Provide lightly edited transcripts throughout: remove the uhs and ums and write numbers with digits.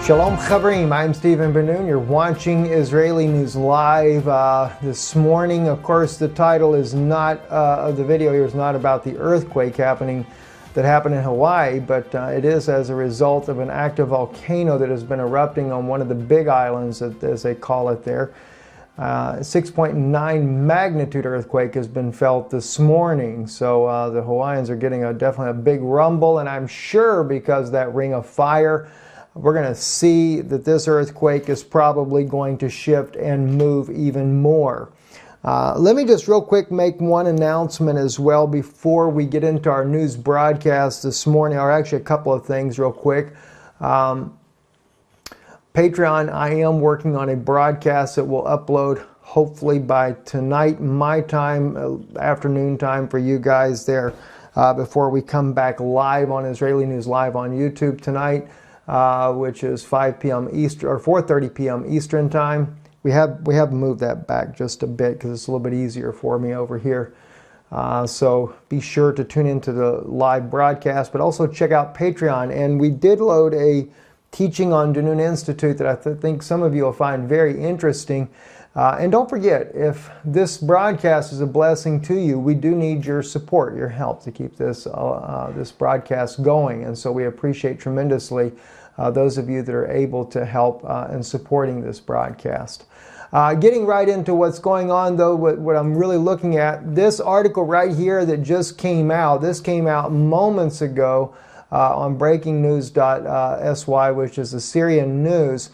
Shalom Chavrim, I'm Stephen Ben-Nun. You're watching Israeli News Live this morning. Of course, the title is not, the video here is not about the earthquake that happened in Hawaii, but it is as a result of an active volcano that has been erupting on one of the big islands, as they call it there. 6.9 magnitude earthquake has been felt this morning, so the Hawaiians are getting definitely a big rumble, and I'm sure because of that ring of fire, we're going to see that this earthquake is probably going to shift and move even more. Let me just real quick make one announcement as well before we get into our news broadcast this morning, or actually a couple of things real quick. Patreon, I am working on a broadcast that will upload hopefully by tonight, my time, afternoon time for you guys there, before we come back live on Israeli News Live on YouTube tonight. Which is 5 p.m. Eastern or 4:30 p.m. Eastern time. We have moved that back just a bit because it's a little bit easier for me over here. So be sure to tune into the live broadcast, but also check out Patreon. And we did load a teaching on Ben-Nun Institute that I think some of you will find very interesting. And don't forget, if this broadcast is a blessing to you, we do need your support, your help to keep this broadcast going. And so we appreciate tremendously those of you that are able to help in supporting this broadcast. Getting right into what's going on, though, what I'm really looking at, this article right here that just came out, this came out moments ago on breakingnews.sy, which is the Syrian news.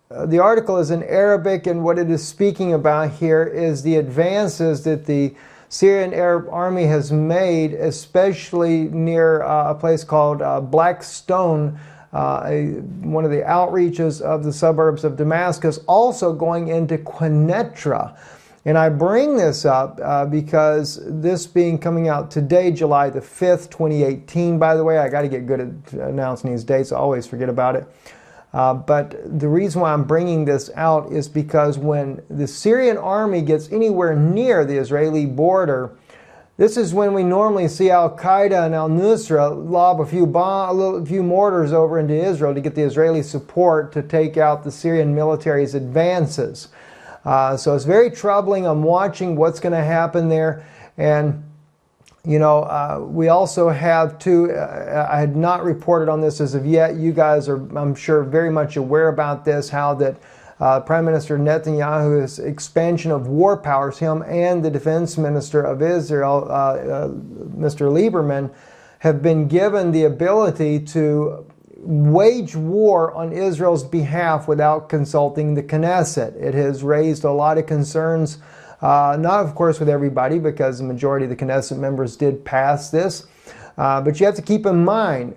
The article is in Arabic, and what it is speaking about here is the advances that the Syrian Arab army has made, especially near a place called Black Stone, one of the outreaches of the suburbs of Damascus, also going into Quneitra. And I bring this up because this coming out today, July the 5th, 2018, by the way. I got to get good at announcing these dates. I always forget about it. But the reason why I'm bringing this out is because when the Syrian army gets anywhere near the Israeli border, this is when we normally see Al-Qaeda and Al-Nusra lob a few mortars over into Israel to get the Israeli support to take out the Syrian military's advances. So it's very troubling. I'm watching what's going to happen there. And you know, we also have I had not reported on this as of yet. You guys are, I'm sure, very much aware about this, how that Prime Minister Netanyahu's expansion of war powers, him and the Defense Minister of Israel, Mr. Lieberman, have been given the ability to wage war on Israel's behalf without consulting the Knesset. It has raised a lot of concerns. Not, of course, with everybody, because the majority of the Knesset members did pass this. But you have to keep in mind,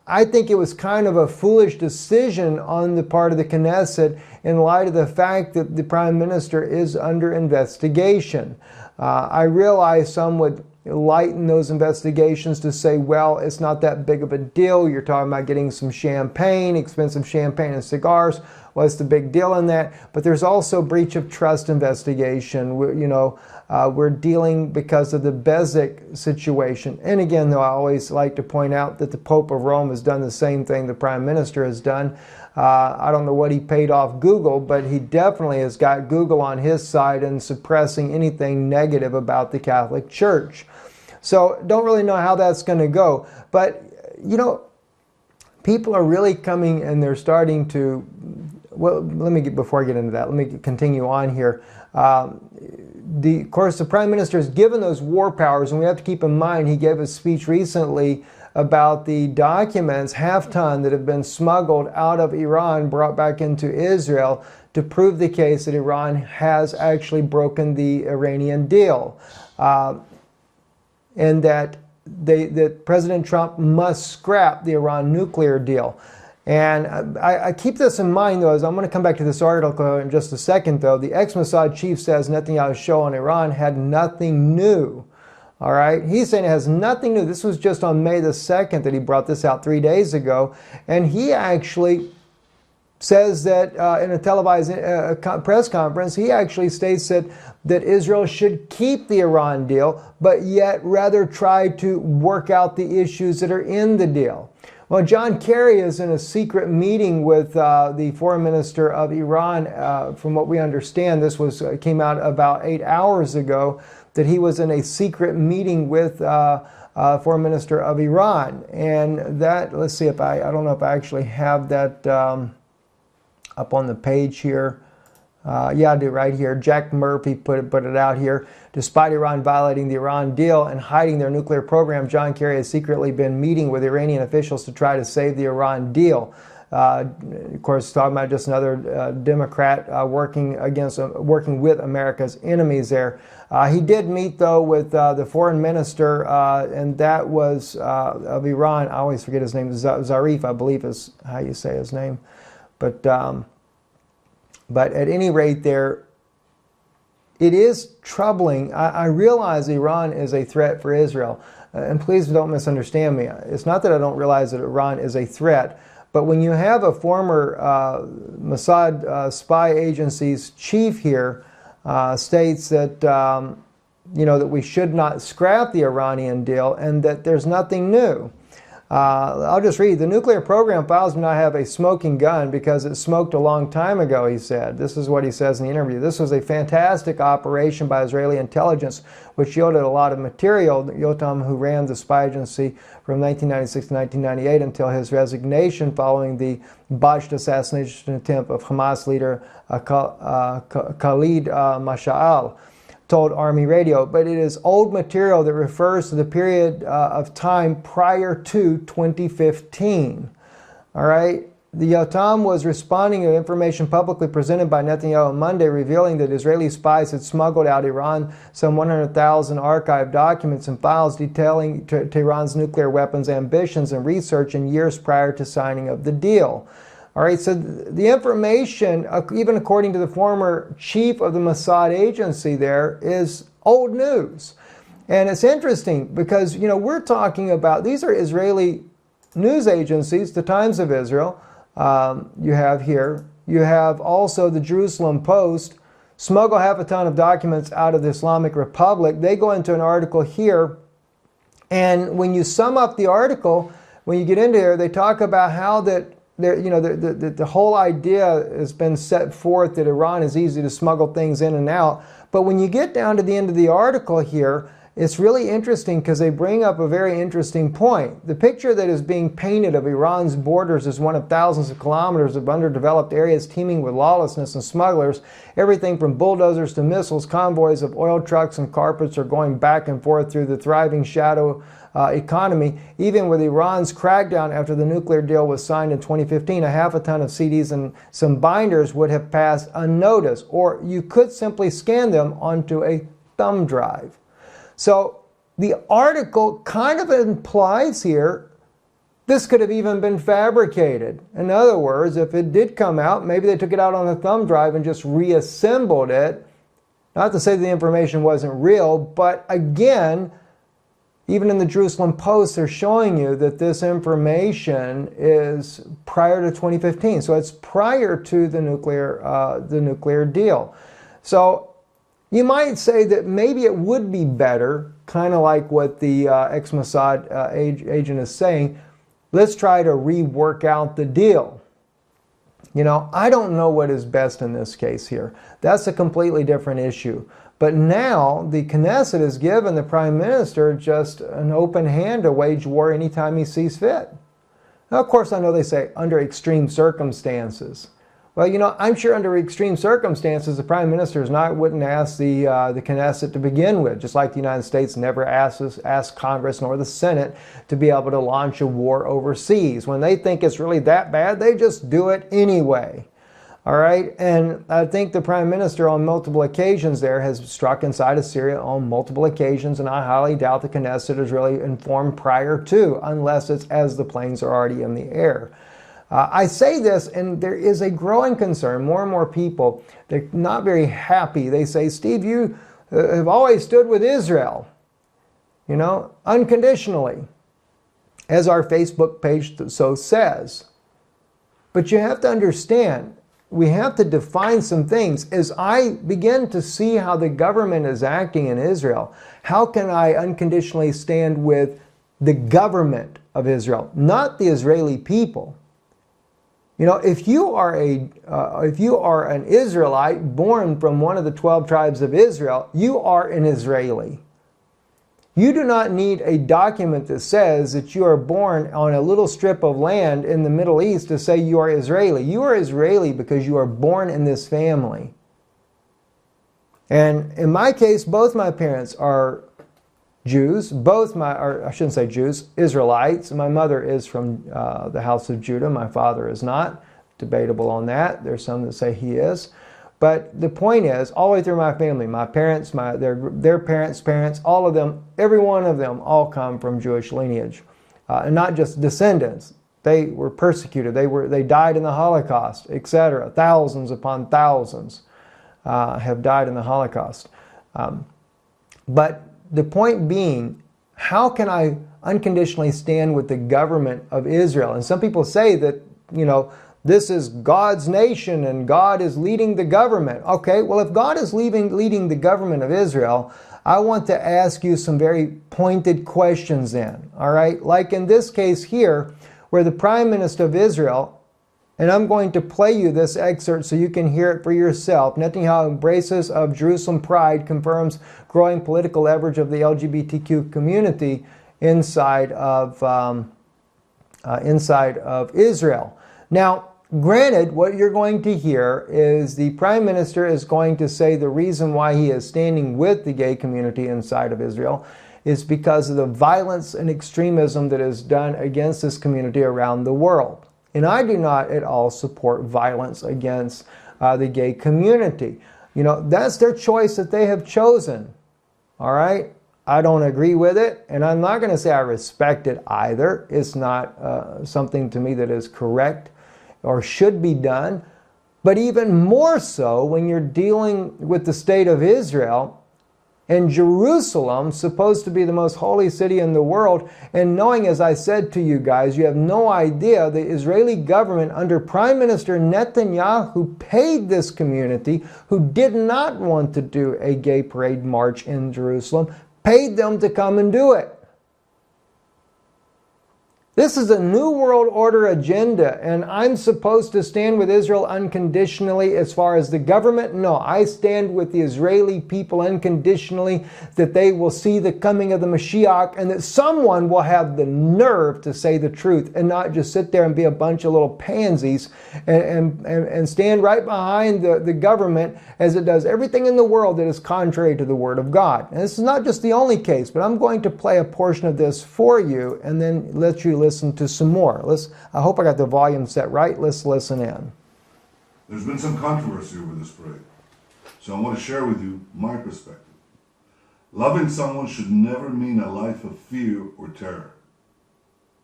I think it was kind of a foolish decision on the part of the Knesset in light of the fact that the Prime Minister is under investigation. I realize some would lighten those investigations to say, well, it's not that big of a deal. You're talking about getting some champagne, expensive champagne and cigars. What's the big deal in that? But there's also breach of trust investigation. We're dealing because of the Bezic situation. And again, though, I always like to point out that the Pope of Rome has done the same thing the Prime Minister has done. I don't know what he paid off Google, but he definitely has got Google on his side and suppressing anything negative about the Catholic Church. So don't really know how that's going to go. But, you know, people are really coming and they're starting to, well, before I get into that, let me continue on here. Of course, the Prime Minister has given those war powers, and we have to keep in mind he gave a speech recently about the documents, half-ton, that have been smuggled out of Iran, brought back into Israel, to prove the case that Iran has actually broken the Iranian deal. And that President Trump must scrap the Iran nuclear deal. And I keep this in mind, though, as I'm going to come back to this article in just a second, though. The ex-Mossad chief says Netanyahu's show on Iran had nothing new. All right? He's saying it has nothing new. This was just on May the 2nd that he brought this out 3 days ago. And he actually says that in a televised press conference, he actually states that Israel should keep the Iran deal, but yet rather try to work out the issues that are in the deal. Well, John Kerry is in a secret meeting with the foreign minister of Iran. From what we understand, this came out about 8 hours ago, that he was in a secret meeting with foreign minister of Iran. And that, let's see if I don't know if I actually have that up on the page here. Yeah, I do right here. Jack Murphy put it out here. Despite Iran violating the Iran deal and hiding their nuclear program, John Kerry has secretly been meeting with Iranian officials to try to save the Iran deal. Of course, talking about just another Democrat working with America's enemies there. He did meet, though, with the foreign minister, and that was of Iran. I always forget his name. Zarif, I believe, is how you say his name. But at any rate, there, it is troubling. I realize Iran is a threat for Israel. And please don't misunderstand me. It's not that I don't realize that Iran is a threat. But when you have a former Mossad spy agency's chief here states that, that we should not scrap the Iranian deal and that there's nothing new. I'll just read. The nuclear program files do not have a smoking gun because it smoked a long time ago, he said. This is what he says in the interview. This was a fantastic operation by Israeli intelligence, which yielded a lot of material. Yotam, who ran the spy agency from 1996 to 1998 until his resignation following the botched assassination attempt of Hamas leader Khalid Mashal, told Army Radio, but it is old material that refers to the period of time prior to 2015. All right? The Yotam was responding to information publicly presented by Netanyahu on Monday, revealing that Israeli spies had smuggled out Iran some 100,000 archived documents and files detailing Tehran's nuclear weapons ambitions and research in years prior to signing of the deal. All right, so the information, even according to the former chief of the Mossad agency there, is old news. And it's interesting because, we're talking about, these are Israeli news agencies, the Times of Israel, you have here. You have also the Jerusalem Post, smuggle half a ton of documents out of the Islamic Republic. They go into an article here, and when you sum up the article, when you get into here, they talk about how that the whole idea has been set forth that Iran is easy to smuggle things in and out. But when you get down to the end of the article here, it's really interesting because they bring up a very interesting point. The picture that is being painted of Iran's borders is one of thousands of kilometers of underdeveloped areas teeming with lawlessness and smugglers. Everything from bulldozers to missiles, convoys of oil trucks and carpets are going back and forth through the thriving shadow economy. Even with Iran's crackdown after the nuclear deal was signed in 2015, a half a ton of CDs and some binders would have passed unnoticed, or you could simply scan them onto a thumb drive. So the article kind of implies here this could have even been fabricated. In other words, if it did come out, maybe they took it out on a thumb drive and just reassembled it. Not to say the information wasn't real, but again, even in the Jerusalem Post, they're showing you that this information is prior to 2015. So it's prior to the nuclear deal. So you might say that maybe it would be better, kind of like what the ex-Mossad agent is saying, let's try to rework out the deal. I don't know what is best in this case here. That's a completely different issue. But now the Knesset has given the Prime Minister just an open hand to wage war anytime he sees fit. Now, of course, I know they say under extreme circumstances. Well, I'm sure under extreme circumstances, the Prime Minister wouldn't ask the Knesset to begin with, just like the United States never asks Congress nor the Senate to be able to launch a war overseas. When they think it's really that bad, they just do it anyway. All right, and I think the Prime Minister on multiple occasions there has struck inside of Syria on multiple occasions, and I highly doubt the Knesset is really informed prior to, unless it's as the planes are already in the air. I say this, and there is a growing concern. More and more people, they're not very happy. They say, Steve, you have always stood with Israel, unconditionally, as our Facebook page so says. But you have to understand, we have to define some things. As I begin to see how the government is acting in Israel, how can I unconditionally stand with the government of Israel, not the Israeli people. You know, if you are an Israelite born from one of the 12 tribes of Israel, you are an Israeli. You do not need a document that says that you are born on a little strip of land in the Middle East to say you are Israeli. You are Israeli because you are born in this family. And in my case, both my parents are Jews. I shouldn't say Jews, Israelites. My mother is from the house of Judah. My father is not. Debatable on that. There's some that say he is. But the point is, all the way through my family, my parents, their parents, all of them, every one of them, all come from Jewish lineage. And not just descendants. They were persecuted. They died in the Holocaust, etc. Thousands upon thousands have died in the Holocaust. But the point being, how can I unconditionally stand with the government of Israel? And some people say that, you know, this is God's nation and God is leading the government. Okay, well, if God is leading the government of Israel, I want to ask you some very pointed questions then. All right, like in this case here, where the Prime Minister of Israel, and I'm going to play you this excerpt so you can hear it for yourself. Netanyahu embraces of Jerusalem pride, confirms growing political leverage of the LGBTQ community inside of Israel. Now, granted, what you're going to hear is the Prime Minister is going to say the reason why he is standing with the gay community inside of Israel is because of the violence and extremism that is done against this community around the world. And I do not at all support violence against the gay community. You know, that's their choice that they have chosen. All right? I don't agree with it, and I'm not going to say I respect it either. It's not something to me that is correct or should be done. But even more so when you're dealing with the state of Israel and Jerusalem, supposed to be the most holy city in the world, and knowing, as I said to you guys, you have no idea the Israeli government under Prime Minister Netanyahu paid this community, who did not want to do a gay parade march in Jerusalem, paid them to come and do it. This is a New World Order agenda, and I'm supposed to stand with Israel unconditionally as far as the government? No, I stand with the Israeli people unconditionally, that they will see the coming of the Mashiach and that someone will have the nerve to say the truth and not just sit there and be a bunch of little pansies and stand right behind the government as it does everything in the world that is contrary to the Word of God. And this is not just the only case, but I'm going to play a portion of this for you and then let you listen to some more. I hope I got the volume set right. Let's listen in. There's been some controversy over this parade, so I want to share with you my perspective. Loving someone should never mean a life of fear or terror.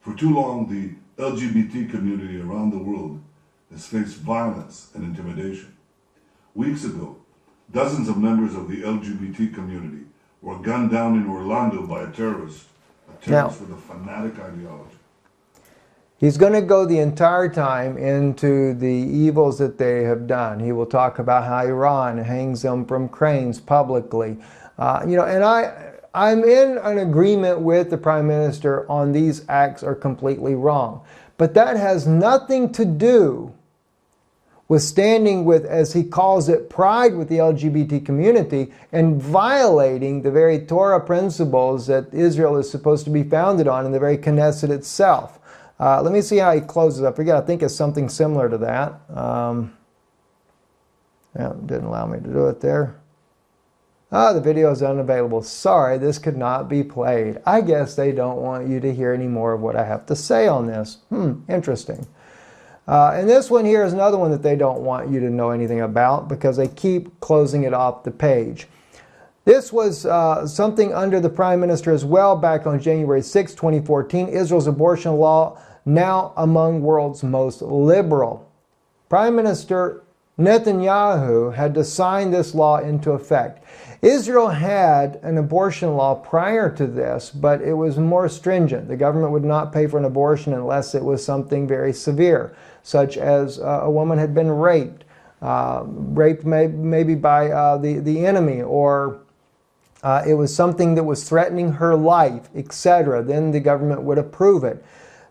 For too long, the LGBT community around the world has faced violence and intimidation. Weeks ago, dozens of members of the LGBT community were gunned down in Orlando by a terrorist with a fanatic ideology. He's going to go the entire time into the evils that they have done. He will talk about how Iran hangs them from cranes publicly. And I'm in an agreement with the Prime Minister on these acts are completely wrong. But that has nothing to do with standing with, as he calls it, pride with the LGBT community and violating the very Torah principles that Israel is supposed to be founded on in the very Knesset itself. Let me see how he closes. I forget. I think it's something similar to that. Didn't allow me to do it there. The video is unavailable. Sorry, this could not be played. I guess they don't want you to hear any more of what I have to say on this. Interesting. And this one here is another one that they don't want you to know anything about because they keep closing it off the page. This was something under the Prime Minister as well back on January 6, 2014. Israel's abortion law now among world's most liberal. Prime Minister Netanyahu had to sign this law into effect. Israel had an abortion law prior to this, but it was more stringent. The government would not pay for an abortion unless it was something very severe, such as a woman had been raped maybe by the enemy, or it was something that was threatening her life, etc., then the government would approve it.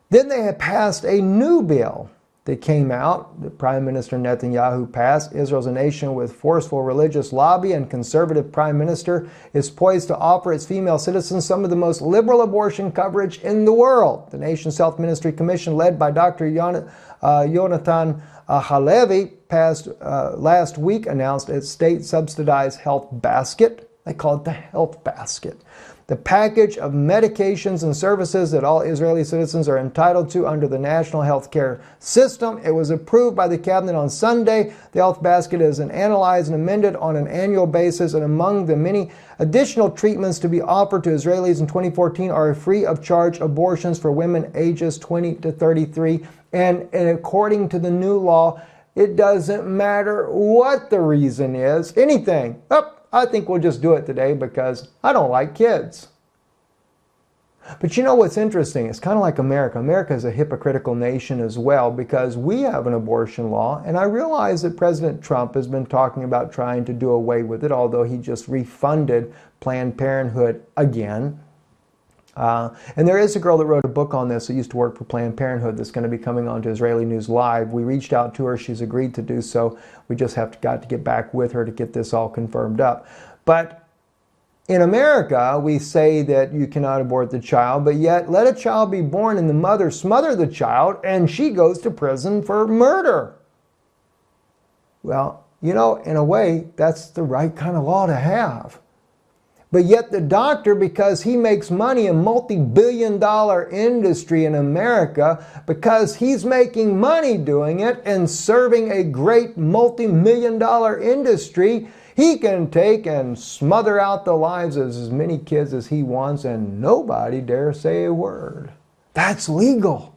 Then they had passed a new bill that came out, that Prime Minister Netanyahu passed. Israel's a nation with forceful religious lobby, and conservative Prime Minister is poised to offer its female citizens some of the most liberal abortion coverage in the world. The nation's Health Ministry Commission, led by Dr. Yonatan Halevi, passed last week, announced its state-subsidized health basket. They call it the health basket. The package of medications and services that all Israeli citizens are entitled to under the national health care system. It was approved by the cabinet on Sunday. The health basket is analyzed and amended on an annual basis, and among the many additional treatments to be offered to Israelis in 2014 are free of charge abortions for women ages 20 to 33. And according to the new law, it doesn't matter what the reason is, anything. I think we'll just do it today because I don't like kids. But you know what's interesting? It's kind of like America. America is a hypocritical nation as well, because we have an abortion law, and I realize that President Trump has been talking about trying to do away with it, although he just refunded Planned Parenthood again. And there is a girl that wrote a book on this that used to work for Planned Parenthood that's going to be coming on to Israeli News Live. We reached out to her. She's agreed to do so. We just got to get back with her to get this all confirmed up. But in America, we say that you cannot abort the child, but yet let a child be born and the mother smother the child and she goes to prison for murder. Well, you know, in a way, that's the right kind of law to have. But yet the doctor, because he makes money in multi-billion-dollar industry in America, because he's making money doing it and serving a great multi-million-dollar industry, he can take and smother out the lives of as many kids as he wants, and nobody dare say a word. That's legal.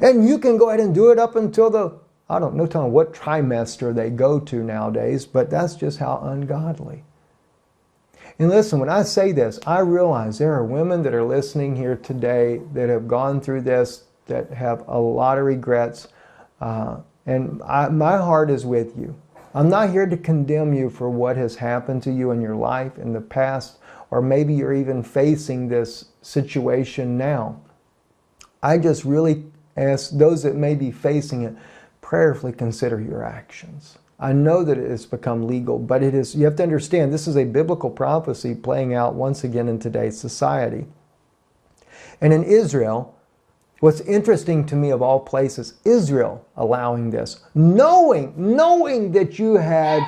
And you can go ahead and do it up until I don't know telling what trimester they go to nowadays, but that's just how ungodly. And listen, when I say this, I realize there are women that are listening here today that have gone through this, that have a lot of regrets, and my heart is with you. I'm not here to condemn you for what has happened to you in your life in the past, or maybe you're even facing this situation now. I just really ask those that may be facing it, prayerfully consider your actions. I know that it has become legal, but it is, you have to understand, this is a biblical prophecy playing out once again in today's society. And in Israel, what's interesting to me of all places, Israel allowing this, knowing that you had,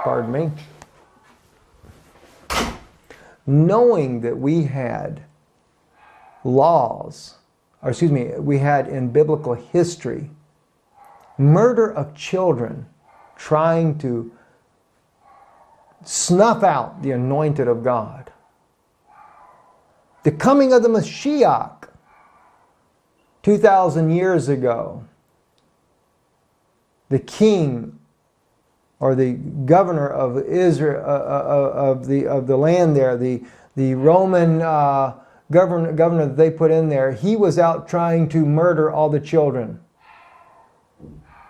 pardon me, knowing that we had laws, or excuse me, we had in biblical history murder of children, trying to snuff out the anointed of God. The coming of the Mashiach 2,000 years ago, the king or the governor of Israel, of the land there, the Roman governor that they put in there, he was out trying to murder all the children.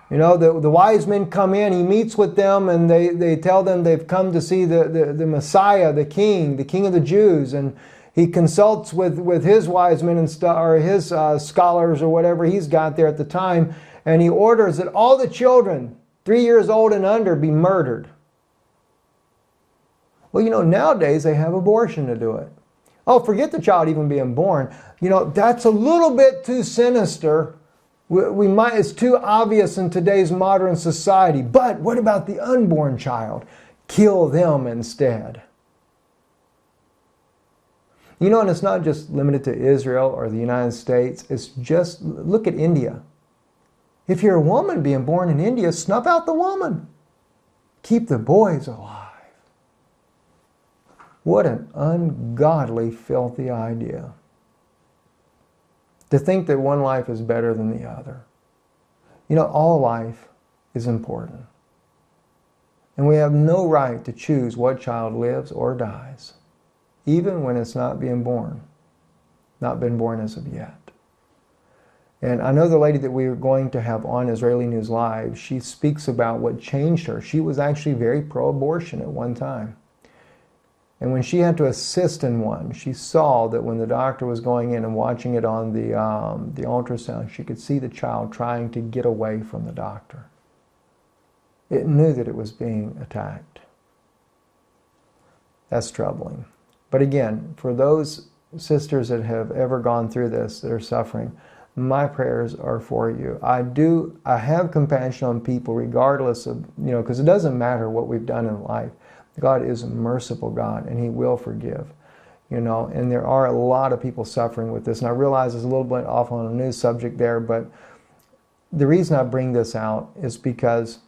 You know, the wise men come in, he meets with them, and they tell them they've come to see the Messiah, the king of the Jews, and he consults with his wise men and or his scholars or whatever he's got there at the time, and he orders that all the children 3 years old and under be murdered. Well, you know, nowadays they have abortion to do it. Oh, forget the child even being born. You know, that's a little bit too sinister. It's too obvious in today's modern society. But what about the unborn child? Kill them instead. You know, and it's not just limited to Israel or the United States. It's just, look at India. If you're a woman being born in India, snuff out the woman. Keep the boys alive. What an ungodly, filthy idea. To think that one life is better than the other. You know, all life is important. And we have no right to choose what child lives or dies, even when it's not being born. Not been born as of yet. And I know the lady that we are going to have on Israeli News Live, she speaks about what changed her. She was actually very pro-abortion at one time. And when she had to assist in one, she saw that when the doctor was going in and watching it on the ultrasound, she could see the child trying to get away from the doctor. It knew that it was being attacked. That's troubling. But again, for those sisters that have ever gone through this, that are suffering, my prayers are for you. I have compassion on people regardless of, because it doesn't matter what we've done in life. God is a merciful God, and He will forgive. And there are a lot of people suffering with this. And I realize it's a little bit off on a new subject there, but the reason I bring this out is because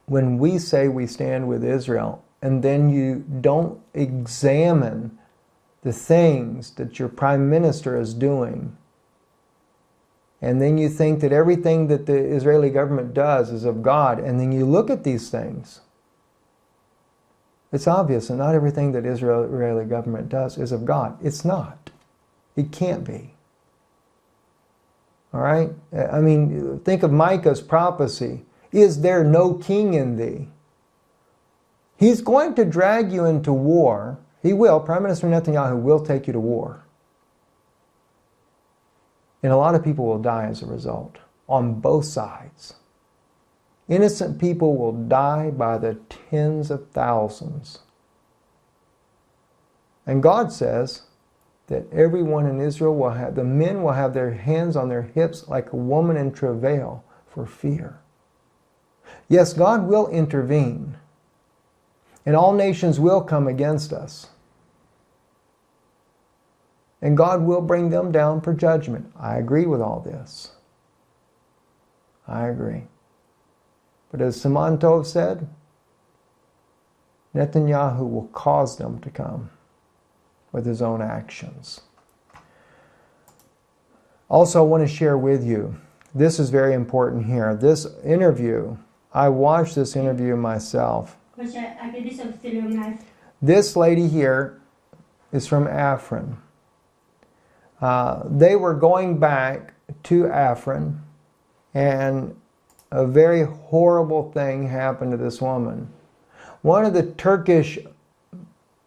when we say we stand with Israel, and then you don't examine the things that your prime minister is doing, and then you think that everything that the Israeli government does is of God, and then you look at these things, it's obvious that not everything that Israeli government does is of God. It's not. It can't be. All right? I mean, think of Micah's prophecy. Is there no king in thee? He's going to drag you into war. He will. Prime Minister Netanyahu will take you to war. And a lot of people will die as a result, on both sides. Innocent people will die by the tens of thousands. And God says that everyone in Israel the men will have their hands on their hips like a woman in travail for fear. Yes, God will intervene. And all nations will come against us. And God will bring them down for judgment. I agree with all this. I agree. But as Siman Tov said, Netanyahu will cause them to come with his own actions. Also, I want to share with you, this is very important here. This interview, I watched this interview myself. This lady here is from Afrin. They were going back to Afrin, and a very horrible thing happened to this woman. One of the Turkish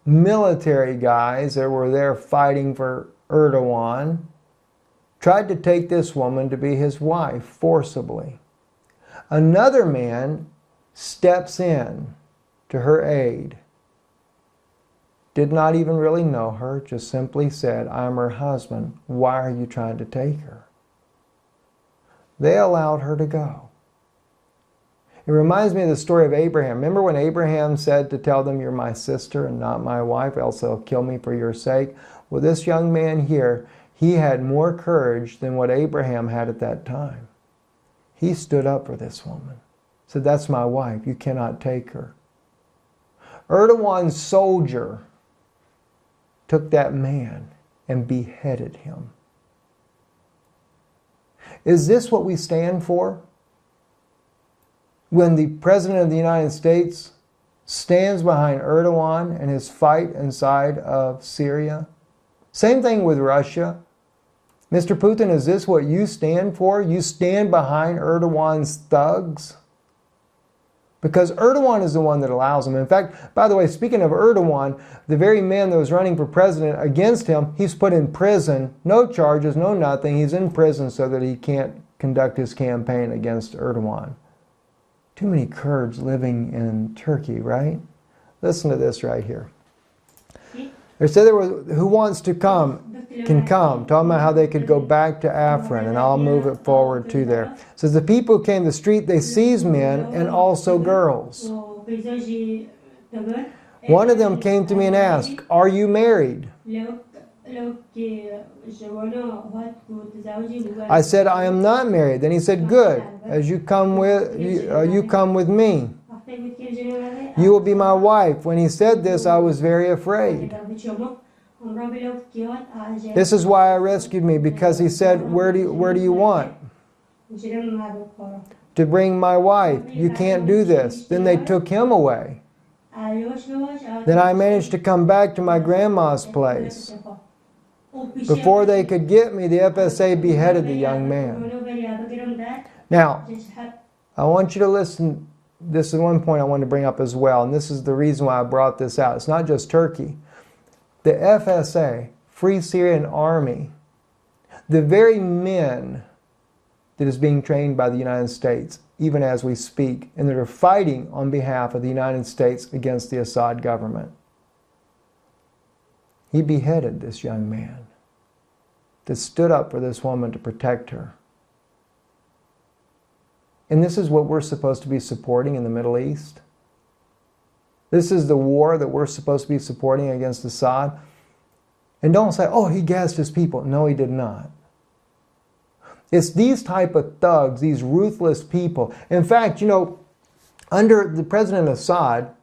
military guys that were there fighting for Erdogan tried to take this woman to be his wife forcibly. Another man steps in to her aid. Did not even really know her, just simply said, "I'm her husband. Why are you trying to take her?" They allowed her to go. It reminds me of the story of Abraham. Remember when Abraham said to tell them, "You're my sister and not my wife, else they'll kill me for your sake"? Well, this young man here, he had more courage than what Abraham had at that time. He stood up for this woman. Said, "That's my wife. You cannot take her." Erdogan's soldier took that man and beheaded him. Is this what we stand for? When the President of the United States stands behind Erdogan and his fight inside of Syria? Same thing with Russia. Mr. Putin, is this what you stand for? You stand behind Erdogan's thugs? Because Erdogan is the one that allows them. In fact, by the way, speaking of Erdogan, the very man that was running for president against him, he's put in prison. No charges, no nothing. He's in prison so that he can't conduct his campaign against Erdogan. Too many Kurds living in Turkey, right? Listen to this right here. They said who wants to come can come. Talking about how they could go back to Afrin, and I'll move it forward to there. It says the people who came to the street, they seized men and also girls. One of them came to me and asked, "Are you married?" I said, "I am not married." Then he said, "Good, as you come with me. You will be my wife." When he said this, I was very afraid. This is why I rescued me, because he said, where do you want to bring my wife? You can't do this. Then they took him away. Then I managed to come back to my grandma's place. Before they could get me, the FSA beheaded the young man. Now, I want you to listen this is one point I wanted to bring up as well, and this is the reason why I brought this out. It's not just Turkey. The FSA, Free Syrian Army, the very men that is being trained by the United States, even as we speak, and that are fighting on behalf of the United States against the Assad government. He beheaded this young man that stood up for this woman to protect her. And this is what we're supposed to be supporting in the Middle East. This is the war that we're supposed to be supporting against Assad. And don't say, oh, he gassed his people. No, he did not. It's these type of thugs, these ruthless people. In fact, you know, under the President Assad,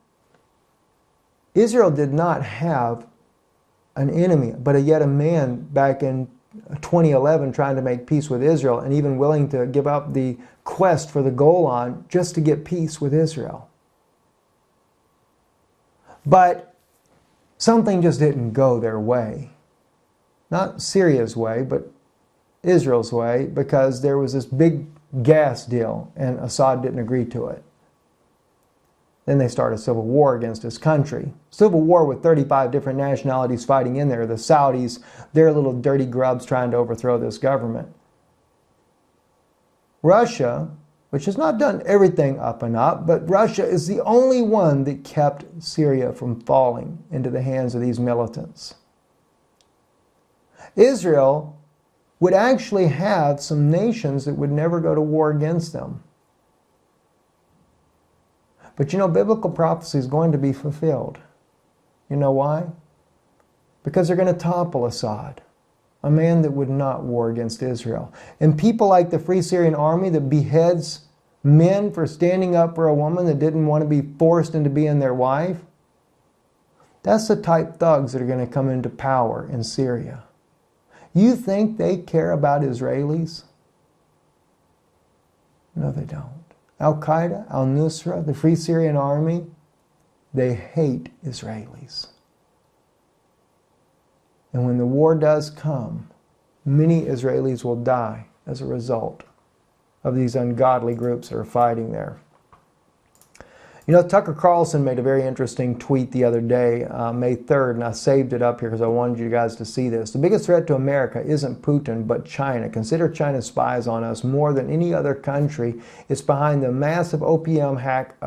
Israel did not have an enemy, but yet a man back in 2011 trying to make peace with Israel and even willing to give up the quest for the Golan just to get peace with Israel. But something just didn't go their way. Not Syria's way, but Israel's way, because there was this big gas deal and Assad didn't agree to it. Then they start a civil war against his country. Civil war with 35 different nationalities fighting in there. The Saudis, they're little dirty grubs trying to overthrow this government. Russia, which has not done everything up and up, but Russia is the only one that kept Syria from falling into the hands of these militants. Israel would actually have some nations that would never go to war against them. But you know, biblical prophecy is going to be fulfilled. You know why? Because they're going to topple Assad, a man that would not war against Israel. And people like the Free Syrian Army that beheads men for standing up for a woman that didn't want to be forced into being their wife, that's the type thugs that are going to come into power in Syria. You think they care about Israelis? No, they don't. Al-Qaeda, Al-Nusra, the Free Syrian Army, they hate Israelis. And when the war does come, many Israelis will die as a result of these ungodly groups that are fighting there. You know, Tucker Carlson made a very interesting tweet the other day, May 3rd, and I saved it up here because I wanted you guys to see this. The biggest threat to America isn't Putin, but China. Consider China's spies on us more than any other country. It's behind the massive opium hack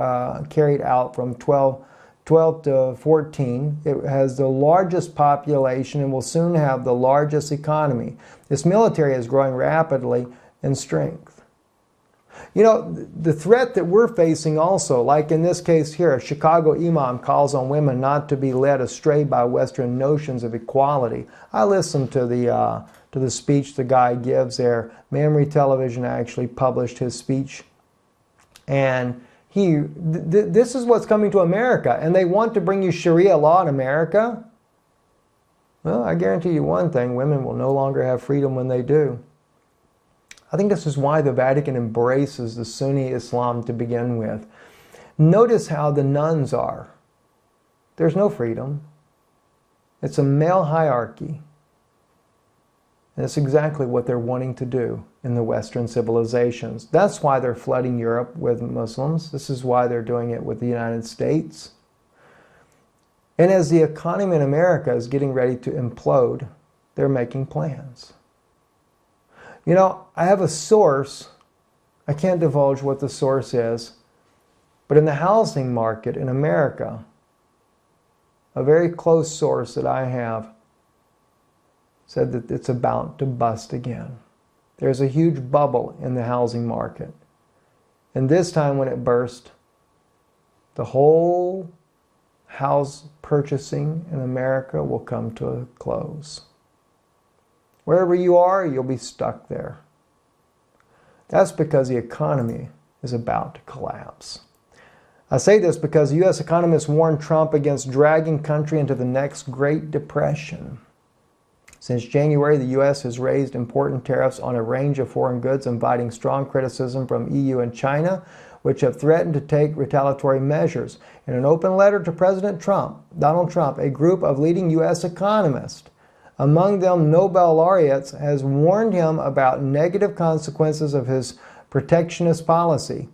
carried out from 12 to 14. It has the largest population and will soon have the largest economy. This military is growing rapidly in strength. You know, the threat that we're facing also, like in this case here, a Chicago imam calls on women not to be led astray by Western notions of equality. I listened to the speech the guy gives there. Memory Television actually published his speech. And this is what's coming to America. And they want to bring you Sharia law in America? Well, I guarantee you one thing, women will no longer have freedom when they do. I think this is why the Vatican embraces the Sunni Islam to begin with. Notice how the nuns are. There's no freedom. It's a male hierarchy. And it's exactly what they're wanting to do in the Western civilizations. That's why they're flooding Europe with Muslims. This is why they're doing it with the United States. And as the economy in America is getting ready to implode, they're making plans. You know, I have a source. I can't divulge what the source is, but in the housing market in America, a very close source that I have said that it's about to bust again. There's a huge bubble in the housing market. And this time when it burst, the whole house purchasing in America will come to a close. Wherever you are, you'll be stuck there. That's because the economy is about to collapse. I say this because U.S. economists warned Trump against dragging country into the next Great Depression. Since January, the U.S. has raised important tariffs on a range of foreign goods, inviting strong criticism from EU and China, which have threatened to take retaliatory measures. In an open letter to President Donald Trump, a group of leading U.S. economists, among them Nobel laureates, has warned him about negative consequences of his protectionist policy.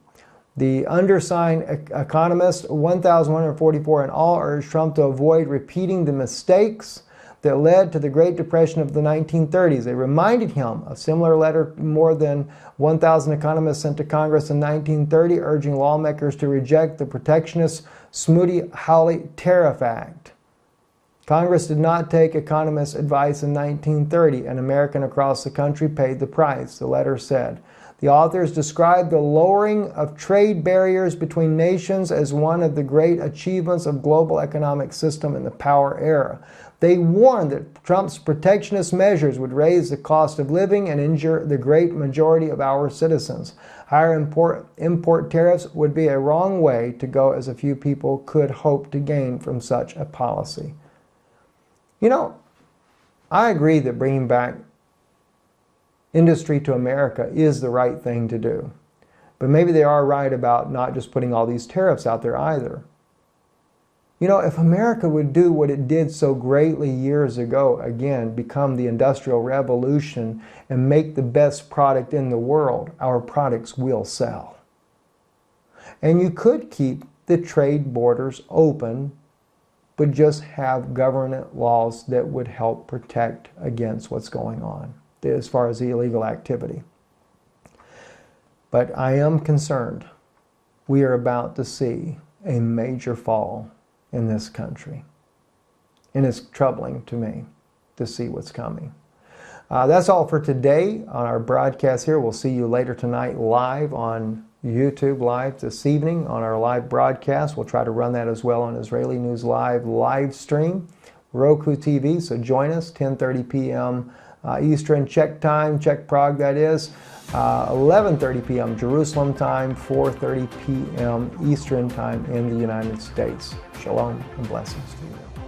The undersigned economists, 1,144 in all, urged Trump to avoid repeating the mistakes that led to the Great Depression of the 1930s. They reminded him of a similar letter more than 1,000 economists sent to Congress in 1930, urging lawmakers to reject the protectionist Smoot-Hawley Tariff Act. Congress did not take economists' advice in 1930, and Americans across the country paid the price, the letter said. The authors described the lowering of trade barriers between nations as one of the great achievements of global economic system in the power era. They warned that Trump's protectionist measures would raise the cost of living and injure the great majority of our citizens. Higher import tariffs would be a wrong way to go, as a few people could hope to gain from such a policy. You know, I agree that bringing back industry to America is the right thing to do. But maybe they are right about not just putting all these tariffs out there either. You know, if America would do what it did so greatly years ago, again, become the Industrial Revolution and make the best product in the world, our products will sell. And you could keep the trade borders open, but just have government laws that would help protect against what's going on as far as the illegal activity. But I am concerned. We are about to see a major fall in this country. And it's troubling to me to see what's coming. That's all for today on our broadcast here. We'll see you later tonight live on YouTube, live this evening on our live broadcast. We'll try to run that as well on Israeli News live stream, Roku TV. So join us, 10:30 p.m. Eastern Czech time, Czech Prague that is, 11:30 p.m. Jerusalem time, 4:30 p.m. Eastern time in the United States. Shalom and blessings to you.